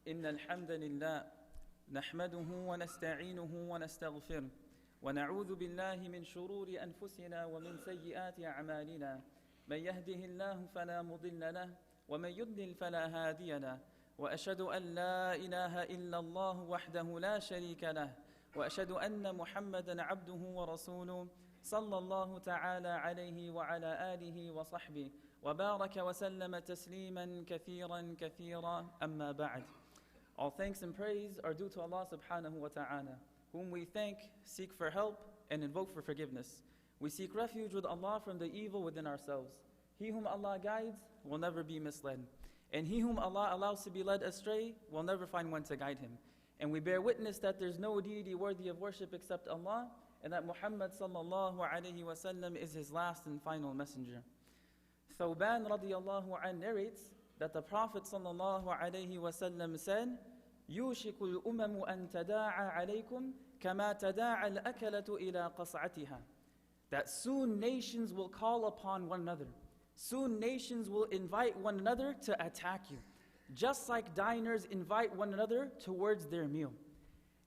إن الحمد لله نحمده ونستعينه ونستغفره ونعوذ بالله من شرور أنفسنا ومن سيئات أعمالنا من يهده الله فلا مضل له ومن يضلل فلا هادي له وأشهد أن لا إله إلا الله وحده لا شريك له وأشهد أن محمدا عبده ورسوله صلى الله تعالى عليه وعلى آله وصحبه وبارك وسلم تسليما كثيرا كثيرا أما بعد. All thanks and praise are due to Allah subhanahu wa ta'ala, whom we thank, seek for help, and invoke for forgiveness. We seek refuge with Allah from the evil within ourselves. He whom Allah guides will never be misled, and he whom Allah allows to be led astray will never find one to guide him. And we bear witness that there's no deity worthy of worship except Allah, and that Muhammad sallallahu alayhi wa sallam is his last and final messenger. Thawban radiyallahu an narrates that the Prophet sallallahu alayhi wa sallam said, يُوشِكُ الْأُمَمُ أَن تَدَاعَ عَلَيْكُمْ كَمَا تَدَاعَ الْأَكَلَةُ إِلَى قَصْعَتِهَا. That soon nations will call upon one another. Soon nations will invite one another to attack you, just like diners invite one another towards their meal.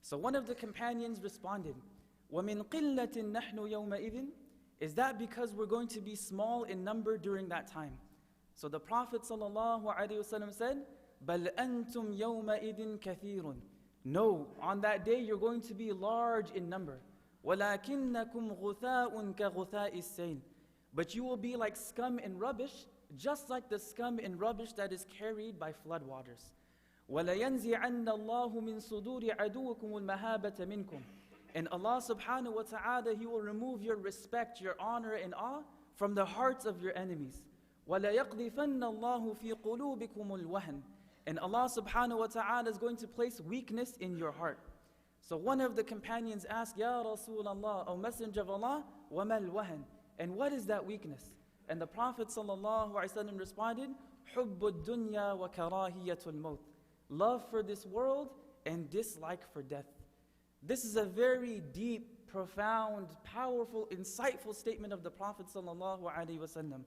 So one of the companions responded, وَمِن قِلَّةٍ نَحْنُ يَوْمَئِذٍ. Is that because we're going to be small in number during that time? So the Prophet ﷺ said, بَلْ أَنْتُمْ يَوْمَئِذٍ كَثِيرٌ. No, on that day you're going to be large in number. وَلَكِنَّكُمْ غُثَاءٌ كَغُثَاءِ السَّيْلِ. But you will be like scum and rubbish, just like the scum and rubbish that is carried by floodwaters. وَلَيَنْزِعَنَّ اللَّهُ مِن صُدُورِ عَدُوِّكُمُ الْمَهَابَةَ مِنْكُمْ. And Allah subhanahu wa ta'ala, He will remove your respect, your honor and awe from the hearts of your enemies. وَلَيَقْذِفَنَّ اللَّهُ فِي قُلُوبِكُمُ الْوَهْنِ. And Allah subhanahu wa ta'ala is going to place weakness in your heart. So one of the companions asked, Ya Rasulullah, O Messenger of Allah, وَمَا الْوَهْنِ. And what is that weakness? And the Prophet sallallahu alaihi wasallam responded, حُبُّ الدُّنْيَا وَكَرَاهِيَةُ الْمَوْتِ. Love for this world and dislike for death. This is a very deep, profound, powerful, insightful statement of the Prophet sallallahu alaihi wasallam.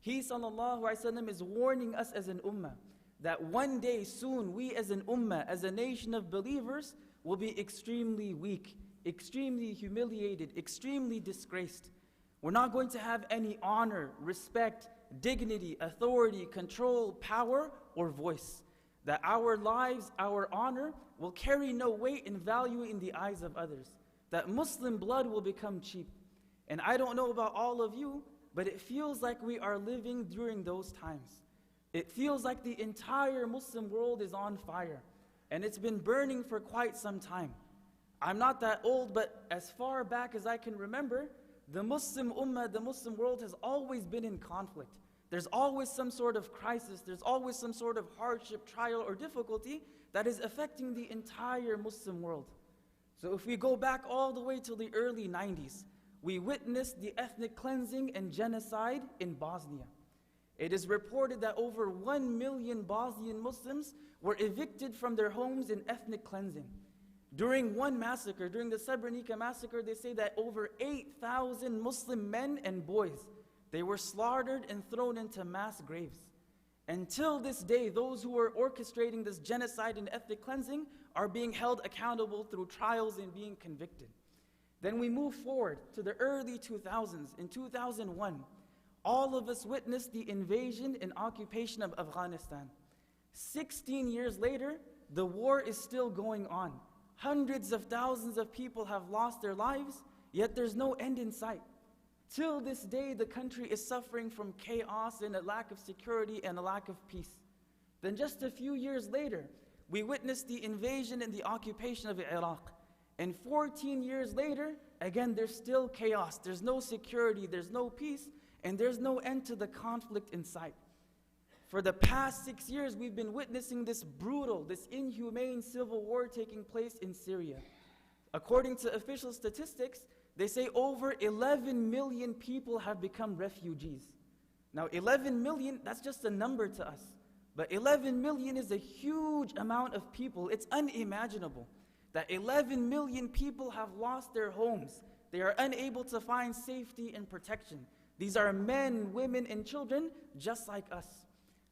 He sallallahu alaihi wasallam is warning us as an ummah that one day soon we as an ummah, as a nation of believers, will be extremely weak, extremely humiliated, extremely disgraced. We're not going to have any honor, respect, dignity, authority, control, power, or voice. That our lives, our honor, will carry no weight and value in the eyes of others. That Muslim blood will become cheap. And I don't know about all of you, but it feels like we are living during those times. It feels like the entire Muslim world is on fire. And it's been burning for quite some time. I'm not that old, but as far back as I can remember, the Muslim ummah, the Muslim world has always been in conflict. There's always some sort of crisis, there's always some sort of hardship, trial, or difficulty that is affecting the entire Muslim world. So if we go back all the way to the early 90s, we witnessed the ethnic cleansing and genocide in Bosnia. It is reported that over 1 million Bosnian Muslims were evicted from their homes in ethnic cleansing. During one massacre, during the Srebrenica massacre, they say that over 8,000 Muslim men and boys, they were slaughtered and thrown into mass graves. Until this day, those who were orchestrating this genocide and ethnic cleansing are being held accountable through trials and being convicted. Then we move forward to the early 2000s. In 2001, all of us witnessed the invasion and occupation of Afghanistan. 16 years later, the war is still going on. Hundreds of thousands of people have lost their lives, yet there's no end in sight. Till this day, the country is suffering from chaos and a lack of security and a lack of peace. Then just a few years later, we witnessed the invasion and the occupation of Iraq. And 14 years later, again, there's still chaos. There's no security, there's no peace, and there's no end to the conflict in sight. For the past 6 years, we've been witnessing this brutal, this inhumane civil war taking place in Syria. According to official statistics, they say over 11 million people have become refugees. Now 11 million, that's just a number to us. But 11 million is a huge amount of people. It's unimaginable that 11 million people have lost their homes. They are unable to find safety and protection. These are men, women, and children just like us.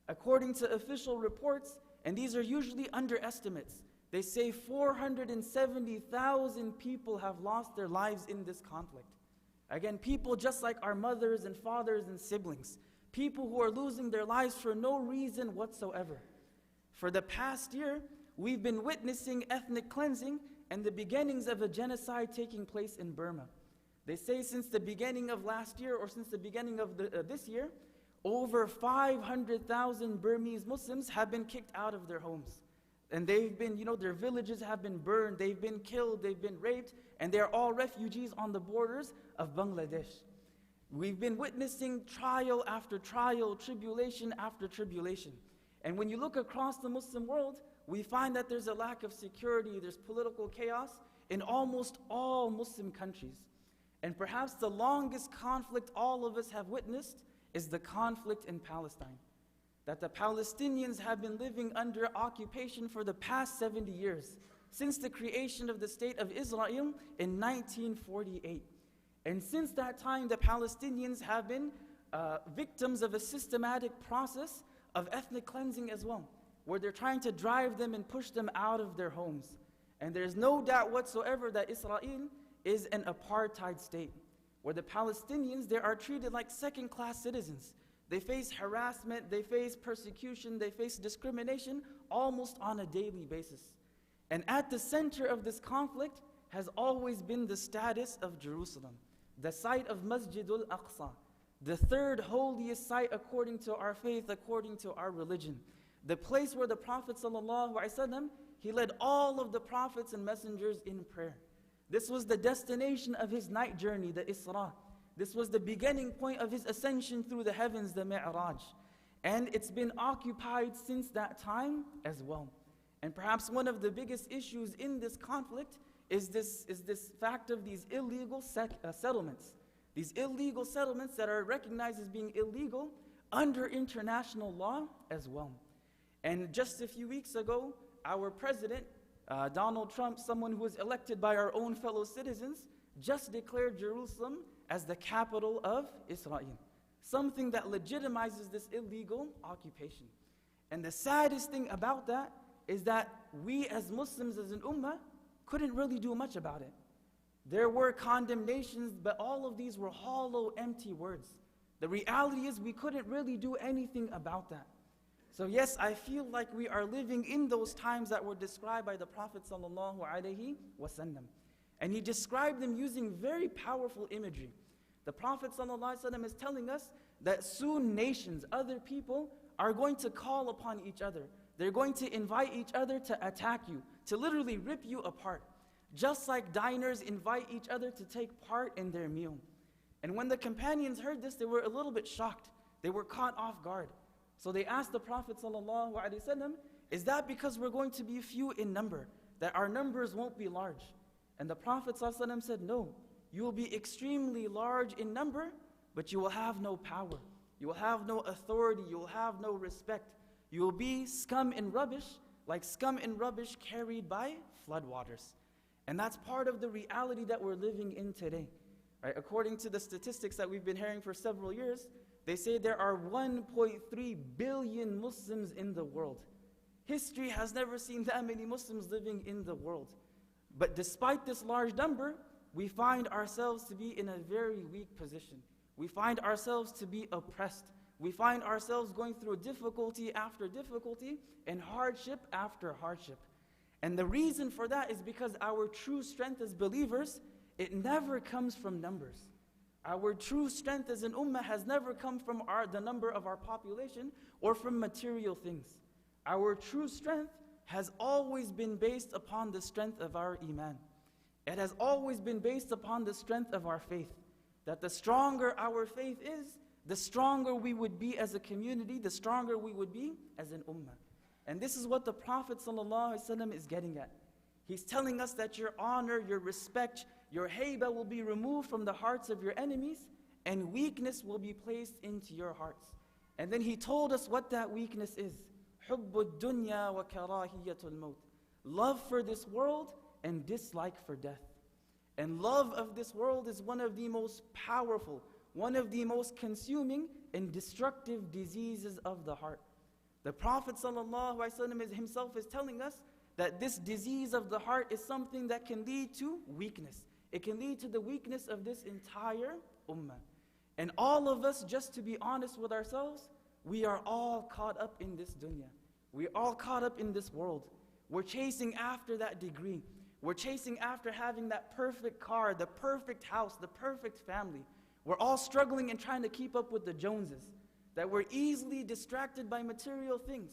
According to official reports, And these are usually underestimates. They say 470,000 people have lost their lives in this conflict. Again, people just like our mothers and fathers and siblings. People who are losing their lives for no reason whatsoever. For the past year, we've been witnessing ethnic cleansing and the beginnings of a genocide taking place in Burma. They say since the beginning of last year or since the beginning of this year, over 500,000 Burmese Muslims have been kicked out of their homes. And they've been, their villages have been burned, they've been killed, they've been raped, and they're all refugees on the borders of Bangladesh. We've been witnessing trial after trial, tribulation after tribulation. And when you look across the Muslim world, we find that there's a lack of security, there's political chaos in almost all Muslim countries. And perhaps the longest conflict all of us have witnessed is the conflict in Palestine. That the Palestinians have been living under occupation for the past 70 years, since the creation of the State of Israel in 1948. And since that time, the Palestinians have been victims of a systematic process of ethnic cleansing as well, where they're trying to drive them and push them out of their homes. And there's no doubt whatsoever that Israel is an apartheid state, where the Palestinians, they are treated like second-class citizens. They face harassment, they face persecution, they face discrimination almost on a daily basis. And at the center of this conflict has always been the status of Jerusalem, the site of Masjidul Aqsa, the third holiest site according to our faith, according to our religion. The place where the Prophet ﷺ, he led all of the prophets and messengers in prayer. This was the destination of his night journey, the Isra. This was the beginning point of his ascension through the heavens, the Mi'raj. And it's been occupied since that time as well. And perhaps one of the biggest issues in this conflict is this fact of these illegal settlements. These illegal settlements that are recognized as being illegal under international law as well. And just a few weeks ago, our president, Donald Trump, someone who was elected by our own fellow citizens, just declared Jerusalem as the capital of Israel, something that legitimizes this illegal occupation. And the saddest thing about that is that we as Muslims, as an ummah, couldn't really do much about it. There were condemnations, but all of these were hollow, empty words. The reality is we couldn't really do anything about that. So yes, I feel like we are living in those times that were described by the Prophet ﷺ. And he described them using very powerful imagery. The Prophet ﷺ is telling us that soon nations, other people, are going to call upon each other. They're going to invite each other to attack you, to literally rip you apart. Just like diners invite each other to take part in their meal. And when the companions heard this, they were a little bit shocked. They were caught off guard. So they asked the Prophet ﷺ, is that because we're going to be few in number, that our numbers won't be large? And the Prophet ﷺ said, no, you will be extremely large in number, but you will have no power. You will have no authority. You will have no respect. You will be scum and rubbish, like scum and rubbish carried by floodwaters. And that's part of the reality that we're living in today. Right? According to the statistics that we've been hearing for several years, they say there are 1.3 billion Muslims in the world. History has never seen that many Muslims living in the world. But despite this large number, we find ourselves to be in a very weak position. We find ourselves to be oppressed. We find ourselves going through difficulty after difficulty and hardship after hardship. And the reason for that is because our true strength as believers, it never comes from numbers. Our true strength as an ummah has never come from the number of our population or from material things. Our true strength has always been based upon the strength of our iman. It has always been based upon the strength of our faith. That the stronger our faith is, the stronger we would be as a community, the stronger we would be as an ummah. And this is what the Prophet ﷺ is getting at. He's telling us that your honor, your respect, your hayba will be removed from the hearts of your enemies, and weakness will be placed into your hearts. And then he told us what that weakness is. حُبُّ الدُّنْيَا وَكَرَاهِيَّةُ الْمَوْتِ. Love for this world and dislike for death. And love of this world is one of the most powerful, one of the most consuming and destructive diseases of the heart. The Prophet ﷺ himself is telling us that this disease of the heart is something that can lead to weakness. It can lead to the weakness of this entire ummah. And all of us, just to be honest with ourselves, we are all caught up in this dunya. We're all caught up in this world. We're chasing after that degree. We're chasing after having that perfect car, the perfect house, the perfect family. We're all struggling and trying to keep up with the Joneses. That we're easily distracted by material things.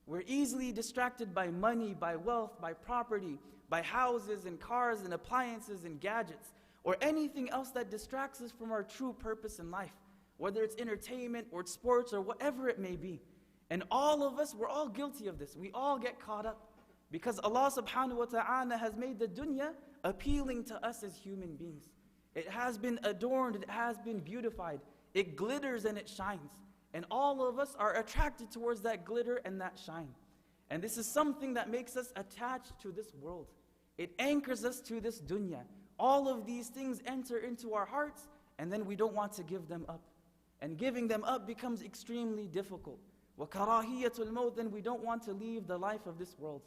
We're easily distracted by money, by wealth, by property, by houses and cars and appliances and gadgets, or anything else that distracts us from our true purpose in life, whether it's entertainment or sports or whatever it may be. And all of us, we're all guilty of this. We all get caught up because Allah subhanahu wa ta'ala has made the dunya appealing to us as human beings. It has been adorned, it has been beautified, it glitters and it shines. And all of us are attracted towards that glitter and that shine. And this is something that makes us attached to this world. It anchors us to this dunya. All of these things enter into our hearts, and then we don't want to give them up. And giving them up becomes extremely difficult. وَكَرَاهِيَةُ الْمَوْتِ, then we don't want to leave the life of this world.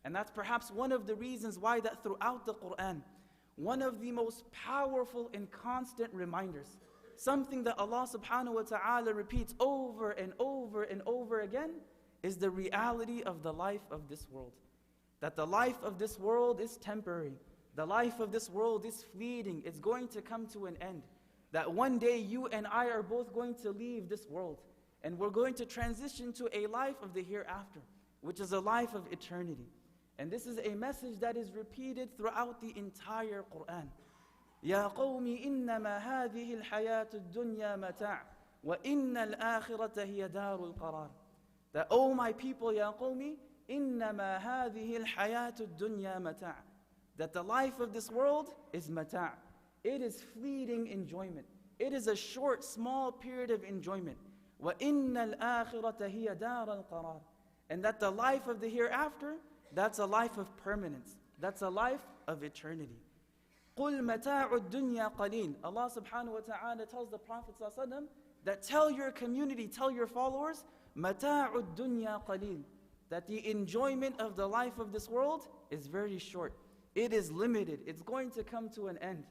And that's perhaps one of the reasons why that throughout the Quran, one of the most powerful and constant reminders, something that Allah subhanahu wa ta'ala repeats over and over and over again, is the reality of the life of this world. That the life of this world is temporary. The life of this world is fleeting. It's going to come to an end. That one day you and I are both going to leave this world. And we're going to transition to a life of the hereafter, which is a life of eternity. And this is a message that is repeated throughout the entire Quran. يا قوم إنما هذه الحياة الدنيا متاع وإن الآخرة هي دار القرار. That, oh my people, يا قوم إنما هذه الحياة الدنيا متاع. That the life of this world is mata'. It is fleeting enjoyment. It is a short, small period of enjoyment. وَإِنَّ الْآخِرَةَ هِيَ دَارَ الْقَرَارِ. And that the life of the hereafter, that's a life of permanence. That's a life of eternity. قُلْ مَتَاعُ الدُّنْيَا قَلِيلٌ. Allah subhanahu wa ta'ala tells the Prophet ﷺ that tell your community, tell your followers, مَتَاعُ الدُّنْيَا قَلِيلٌ. That the enjoyment of the life of this world is very short. It is limited. It's going to come to an end.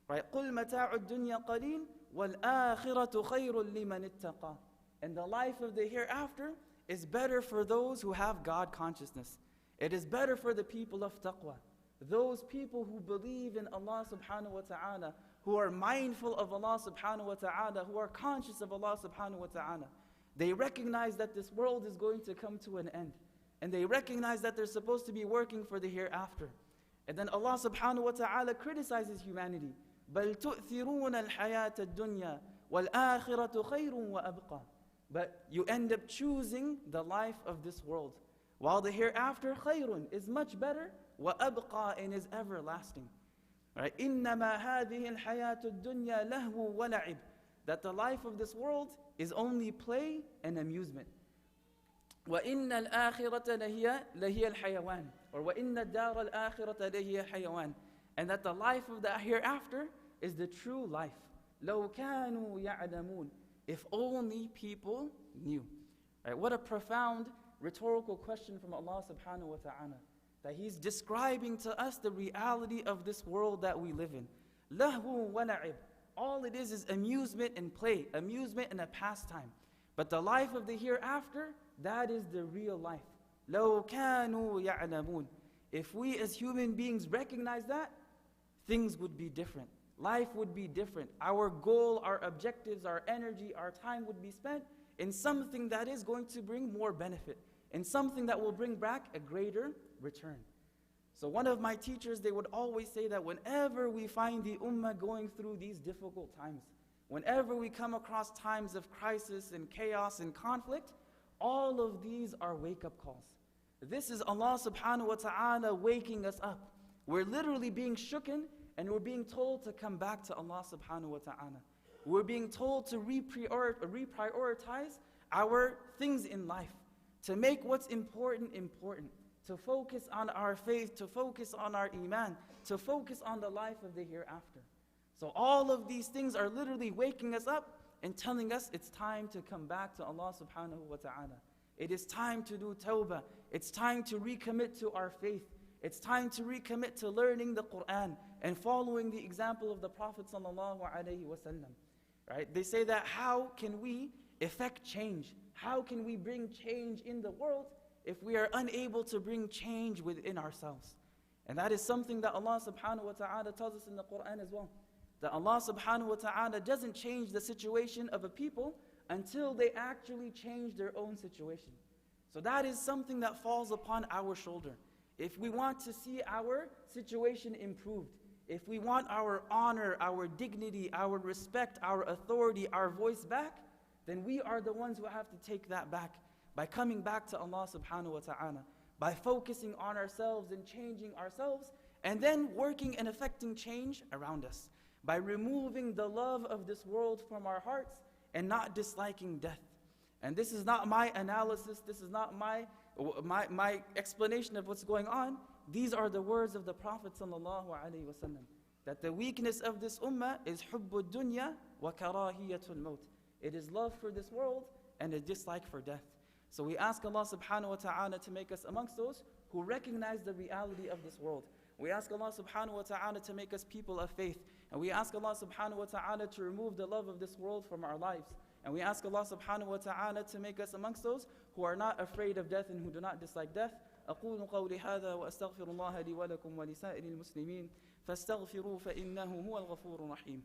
Right? قُلْ مَتَاعُ الدُّنْيَا قَلِيلٌ وَالْآخِرَةُ خَيْرٌ لِمَنِ اتَّقَى. And the life of the hereafter is better for those who have God consciousness. It is better for the people of taqwa. Those people who believe in Allah subhanahu wa ta'ala, who are mindful of Allah subhanahu wa ta'ala, who are conscious of Allah subhanahu wa ta'ala. They recognize that this world is going to come to an end. And they recognize that they're supposed to be working for the hereafter. And then Allah subhanahu wa ta'ala criticizes humanity. بَلْ تُؤْثِرُونَ الْحَيَاةَ الدُّنْيَا وَالْآخِرَةُ خَيْرٌ وَأَبْقَى. But you end up choosing the life of this world. While the hereafter, خَيْرٌ, is much better, وَأَبْقَى, and is everlasting. Right? إِنَّمَا هَذِهِ الْحَيَاةُ الدُّنْيَا لَهْوٌ وَلَعِبٌ. That the life of this world is only play and amusement. وَإِنَّ الْآخِرَةَ لَهِيَ الْحَيَوَانِ. Or وَإِنَّ الدَّارَ الْآخِرَةَ لَهِيَ الْحَيَوَانِ. And that the life of the hereafter is the true life. لَوْ كَانُوا يَعْلَمُونَ. If only people knew. Right? What a profound rhetorical question from Allah subhanahu wa ta'ala. That He's describing to us the reality of this world that we live in. لَهْوٌ وَلَعِبٌ. All it is amusement and play, amusement and a pastime. But the life of the hereafter, that is the real life. لَوْ كَانُوا يَعْلَمُونَ. If we as human beings recognize that, things would be different. Life would be different. Our goal, our objectives, our energy, our time would be spent in something that is going to bring more benefit, in something that will bring back a greater return. So one of my teachers, they would always say that whenever we find the ummah going through these difficult times, whenever we come across times of crisis and chaos and conflict, all of these are wake-up calls. This is Allah subhanahu wa ta'ala waking us up. We're literally being shooken and we're being told to come back to Allah subhanahu wa ta'ala. We're being told to reprioritize our things in life, to make what's important important, to focus on our faith, to focus on our iman, to focus on the life of the hereafter. So all of these things are literally waking us up and telling us it's time to come back to Allah subhanahu wa ta'ala. It is time to do tawbah. It's time to recommit to our faith. It's time to recommit to learning the Quran and following the example of the Prophet sallallahu alaihi wasallam. Right? They say that how can we effect change? How can we bring change in the world if we are unable to bring change within ourselves? And that is something that Allah subhanahu wa ta'ala tells us in the Quran as well. That Allah subhanahu wa ta'ala doesn't change the situation of a people until they actually change their own situation. So that is something that falls upon our shoulder. If we want to see our situation improved, if we want our honor, our dignity, our respect, our authority, our voice back, then we are the ones who have to take that back by coming back to Allah subhanahu wa ta'ala, by focusing on ourselves and changing ourselves, and then working and affecting change around us, by removing the love of this world from our hearts and not disliking death. And this is not my analysis, this is not my explanation of what's going on. These are the words of the Prophet sallallahu alaihi wasallam, that the weakness of this ummah is hubbud dunya wa karahiyatul maut. It is love for this world and a dislike for death. So we ask Allah subhanahu wa ta'ala to make us amongst those who recognize the reality of this world. We ask Allah subhanahu wa ta'ala to make us people of faith. And we ask Allah subhanahu wa ta'ala to remove the love of this world from our lives. And we ask Allah subhanahu wa ta'ala to make us amongst those who are not afraid of death and who do not dislike death. أقول قولي هذا وأستغفر الله لي ولكم ولسائر المسلمين فاستغفروه فإنه هو الغفور الرحيم.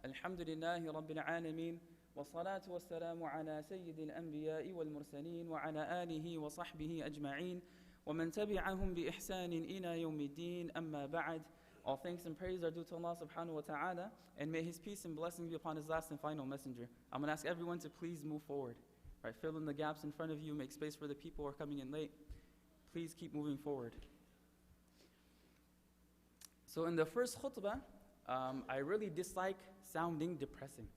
الحمد لله رب العالمين والصلاة والسلام على سيد الأنبياء والمرسلين وعلى آله وصحبه أجمعين ومن تبعهم بإحسان إلى يوم الدين أما بعد. All thanks and praise are due to Allah subhanahu wa ta'ala, and may His peace and blessing be upon His last and final messenger. I'm going to ask everyone to please move forward. Right, fill in the gaps in front of you, make space for the people who are coming in late. Please keep moving forward. So in the first khutbah, I really dislike sounding depressing.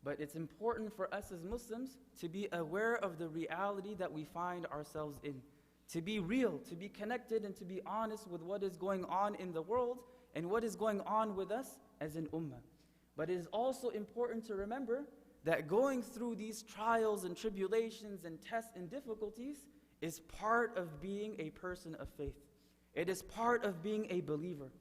But it's important for us as Muslims to be aware of the reality that we find ourselves in. To be real, to be connected, and to be honest with what is going on in the world and what is going on with us as an ummah. But it is also important to remember that going through these trials and tribulations and tests and difficulties is part of being a person of faith. It is part of being a believer.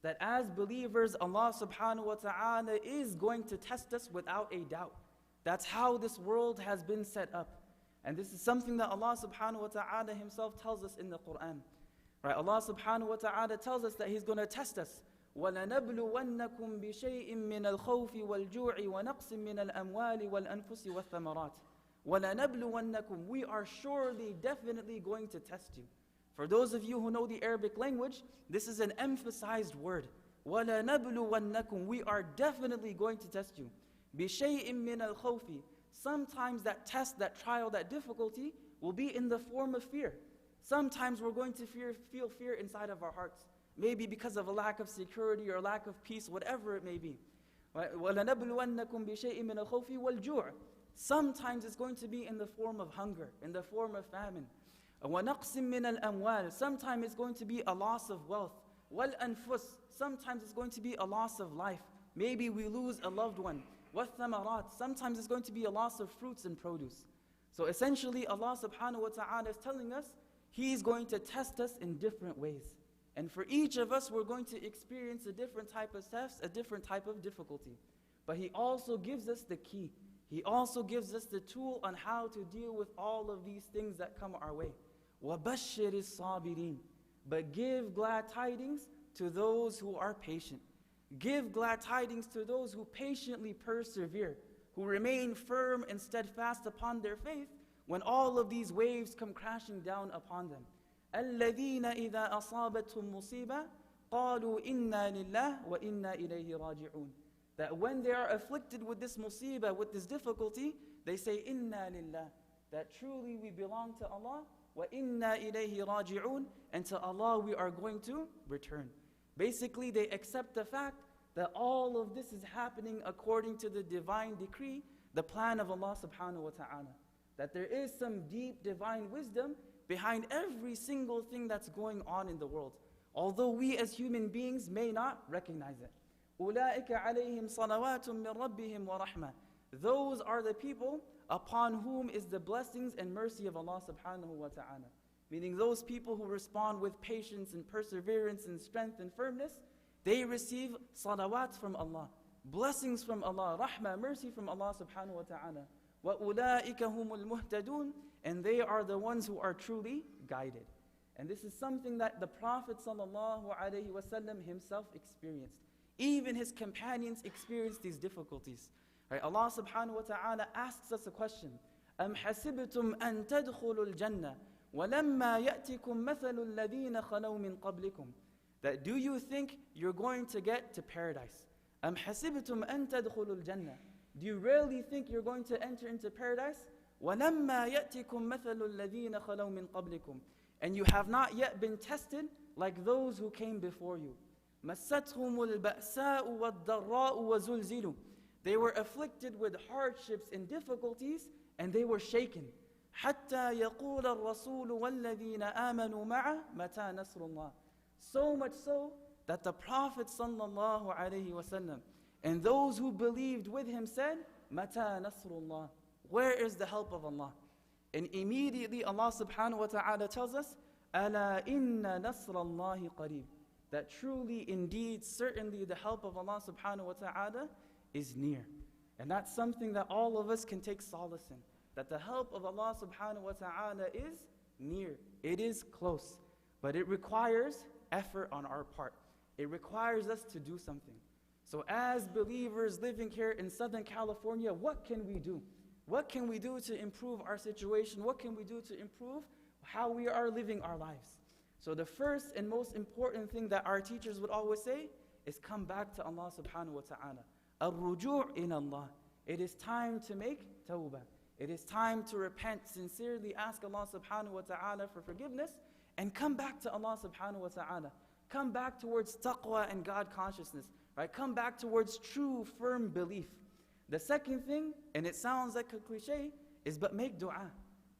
That as believers, Allah subhanahu wa ta'ala is going to test us without a doubt. That's how this world has been set up. And this is something that Allah subhanahu wa ta'ala Himself tells us in the Quran. Right? Allah subhanahu wa ta'ala tells us that He's going to test us. وَلَنَبْلُوَنَّكُمْ بِشَيْءٍ مِّنَ الْخَوْفِ وَالْجُوعِ وَنَقْصٍ مِّنَ الْأَمْوَالِ وَالْأَنفُسِ وَالثَّمَرَاتِ وَلَنَبْلُوَنَّكُمْ. We are surely, definitely going to test you. For those of you who know the Arabic language, this is an emphasized word. وَلَنَبْلُوَنَّكُمْ. We are definitely going to test you. بِشَيْءٍ مِّنَ الْخَوْفِ. Sometimes that test, that trial, that difficulty will be in the form of fear. Sometimes we're going to feel fear inside of our hearts. Maybe because of a lack of security or lack of peace, whatever it may be. وَلَنَبْلُوَنَّكُمْ بِشَيْءٍ مِّنَ الْخَوْفِ وَالْجُوعِ. Sometimes it's going to be in the form of hunger, in the form of famine. وَنَقْصٍ مِّنَ الْأَمْوَالِ. Sometimes it's going to be a loss of wealth. وَالْأَنفُسِ. Sometimes it's going to be a loss of life. Maybe we lose a loved one. وَالثَّمَرَاتِ. Sometimes it's going to be a loss of fruits and produce. So essentially, Allah subhanahu wa ta'ala is telling us He's going to test us in different ways. And for each of us, we're going to experience a different type of test, a different type of difficulty. But He also gives us the key. He also gives us the tool on how to deal with all of these things that come our way. وَبَشِّرِ الصَّابِرِينَ. But give glad tidings to those who are patient. Give glad tidings to those who patiently persevere, who remain firm and steadfast upon their faith when all of these waves come crashing down upon them. الَّذِينَ إِذَا أَصَابَتْهُمْ مُصِيبَةٌ قَالُوا إِنَّا لِلَّهِ وَإِنَّا إِلَيْهِ رَاجِعُونَ. That when they are afflicted with this musibah, with this difficulty, they say, إِنَّا لِلَّهِ. That truly we belong to Allah, وَإِنَّا إِلَيْهِ رَاجِعُونَ. And to Allah we are going to return. Basically, they accept the fact that all of this is happening according to the divine decree, the plan of Allah subhanahu wa ta'ala. that there is some deep divine wisdom behind every single thing that's going on in the world, although we as human beings may not recognize it. أُولَٰئِكَ عَلَيْهِمْ صَلَوَاتٌ مِّن رَبِّهِمْ وَرَحْمَةٌ. Those are the people upon whom is the blessings and mercy of Allah subhanahu wa ta'ala. Meaning those people who respond with patience and perseverance and strength and firmness, they receive salawat from Allah, blessings from Allah, rahmah, mercy from Allah subhanahu wa ta'ala. وَأُولَٰئِكَ هُمُ الْمُهْتَدُونَ. And they are the ones who are truly guided. And this is something that the Prophet sallallahu alaihi wasallam himself experienced. Even his companions experienced these difficulties. Right? Allah subhanahu wa ta'ala asks us a question. أَمْ حَسِبْتُمْ أَن تَدْخُلُوا الْجَنَّةِ وَلَمَّا يَأْتِكُمْ مَثَلُ الَّذِينَ خَلَوْا مِن قَبْلِكُمْ. That do you think you're going to get to paradise? أَمْ حَسِبْتُمْ أَن تَدْخُلُوا الْجَنَّةِ. Do you really think you're going to enter into paradise? وَلَمَّا يَأْتِكُمْ مَثَلُ الَّذِينَ خَلَوْا مِن قَبْلِكُمْ. And you have not yet been tested like those who came before you. مَسَّتْهُمُ الْبَأْسَاءُ وَالضَّرَّاءُ وَزُلْزِلُوا. They were afflicted with hardships and difficulties, and they were shaken. حَتَّى يَقُولَ الرَّسُولُ وَالَّذِينَ آمَنُوا مَعَهُ مَتَى نَصْرُ اللَّهِ. So much so that the Prophet sallallahu alaihi wasallam and those who believed with him said, مَتَى نَصْرُ اللَّهِ. Where is the help of Allah? And immediately Allah subhanahu wa ta'ala tells us, أَلَا إِنَّ نَصْرَ اللَّهِ قَرِيبٌ. That truly, indeed, certainly the help of Allah subhanahu wa ta'ala is near. And that's something that all of us can take solace in. That the help of Allah subhanahu wa ta'ala is near. It is close. But it requires effort on our part. It requires us to do something. So as believers living here in Southern California, what can we do? What can we do to improve our situation? What can we do to improve how we are living our lives? So the first and most important thing that our teachers would always say is come back to Allah subhanahu wa ta'ala. Ar-ruju' in Allah. It is time to make tawbah. It is time to repent, sincerely ask Allah subhanahu wa ta'ala for forgiveness, and come back to Allah subhanahu wa ta'ala. Come back towards taqwa and God consciousness. Right? Come back towards true, firm belief. The second thing, and it sounds like a cliche, is but make dua.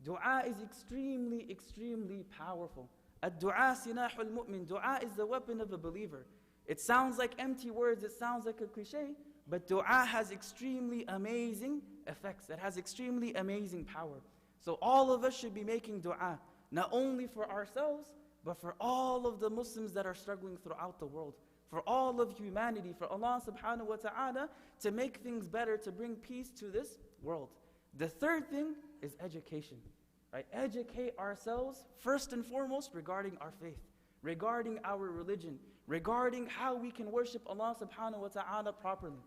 Dua is extremely, extremely powerful. Ad-du'a sinahul mu'min. Dua is the weapon of a believer. It sounds like empty words, it sounds like a cliche, but dua has extremely amazing effects. It has extremely amazing power. So all of us should be making dua, not only for ourselves, but for all of the Muslims that are struggling throughout the world. For all of humanity, for Allah subhanahu wa ta'ala to make things better, to bring peace to this world. The third thing is education. Right? Educate ourselves first and foremost regarding our faith, regarding our religion, regarding how we can worship Allah subhanahu wa ta'ala properly.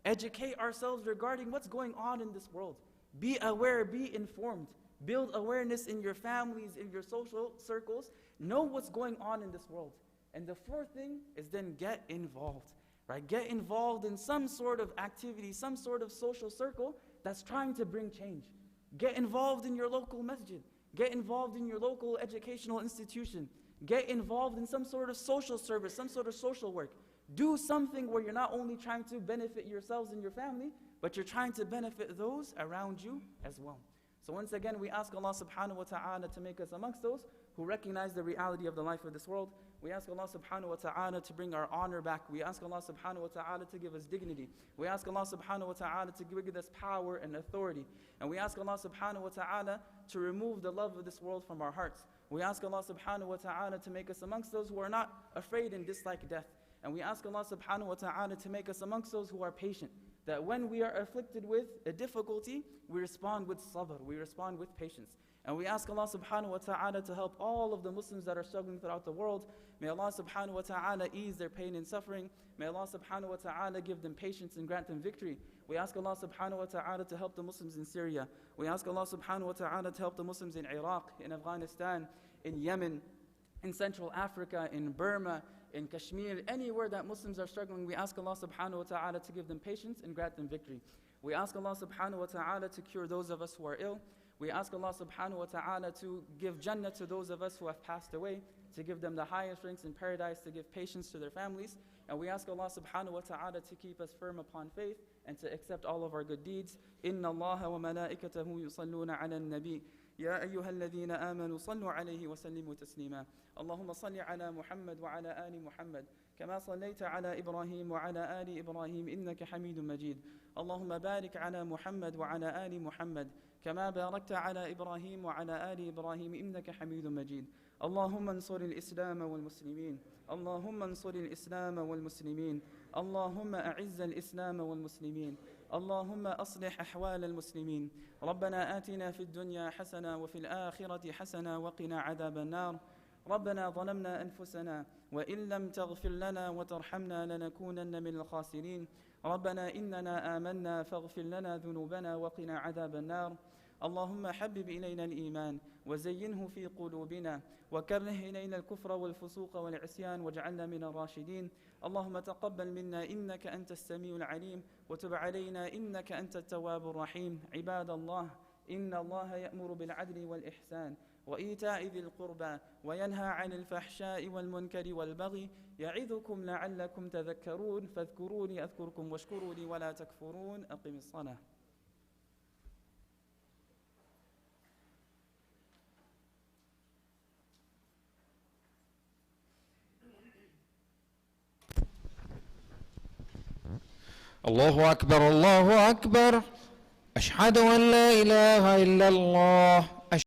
Educate ourselves regarding what's going on in this world. Be aware, be informed. Build awareness in your families, in your social circles. Know what's going on in this world. And the fourth thing is then get involved, right? Get involved in some sort of activity, some sort of social circle that's trying to bring change. Get involved in your local masjid. Get involved in your local educational institution. Get involved in some sort of social service, some sort of social work. Do something where you're not only trying to benefit yourselves and your family, but you're trying to benefit those around you as well. So once again, we ask Allah subhanahu wa ta'ala to make us amongst those who recognize the reality of the life of this world. We ask Allah subhanahu wa ta'ala to bring our honor back. We ask Allah subhanahu wa ta'ala to give us dignity. We ask Allah subhanahu wa ta'ala to give us power and authority. And we ask Allah subhanahu wa ta'ala to remove the love of this world from our hearts. We ask Allah subhanahu wa ta'ala to make us amongst those who are not afraid and dislike death. And we ask Allah subhanahu wa ta'ala to make us amongst those who are patient. That when we are afflicted with a difficulty, we respond with sabr, we respond with patience. And we ask Allah subhanahu wa ta'ala to help all of the Muslims that are struggling throughout the world. May Allah subhanahu wa ta'ala ease their pain and suffering. May Allah subhanahu wa ta'ala give them patience and grant them victory. We ask Allah subhanahu wa ta'ala to help the Muslims in Syria. We ask Allah subhanahu wa ta'ala to help the Muslims in Iraq, in Afghanistan, in Yemen, in Central Africa, in Burma, in Kashmir, anywhere that Muslims are struggling. We ask Allah subhanahu wa ta'ala to give them patience and grant them victory. We ask Allah subhanahu wa ta'ala to cure those of us who are ill. We ask Allah subhanahu wa ta'ala to give Jannah to those of us who have passed away, to give them the highest ranks in paradise, to give patience to their families. And we ask Allah subhanahu wa ta'ala to keep us firm upon faith and to accept all of our good deeds. Inna Allaha wa malaikatahu yusalluna ala nabi. يا أيها الذين آمنوا صلوا عليه وسلموا تسليما اللهم صل على محمد وعلى آل محمد كما صليت على إبراهيم وعلى آل إبراهيم إنك حميد مجيد اللهم بارك على محمد وعلى آل محمد كما باركت على إبراهيم وعلى آل إبراهيم إنك حميد مجيد اللهم انصر الإسلام والمسلمين اللهم انصر الإسلام والمسلمين اللهم أعز الإسلام والمسلمين اللهم أصلح أحوال المسلمين ربنا آتنا في الدنيا حسنة وفي الآخرة حسنة وقنا عذاب النار ربنا ظلمنا أنفسنا وإن لم تغفر لنا وترحمنا لنكونن من الخاسرين ربنا إننا آمنا فاغفر لنا ذنوبنا وقنا عذاب النار اللهم حبب إلينا الإيمان وزينه في قلوبنا وكره إلينا الكفر والفسوق والعصيان واجعلنا من الراشدين اللهم تقبل منا إنك أنت السميع العليم وتب علينا إنك أنت التواب الرحيم عباد الله إن الله يأمر بالعدل والإحسان وإيتاء ذي القربى وينهى عن الفحشاء والمنكر والبغي يعظكم لعلكم تذكرون فاذكروني أذكركم واشكروا لي ولا تكفرون أقم الصلاة الله أكبر الله أكبر أشهد أن لا إله إلا الله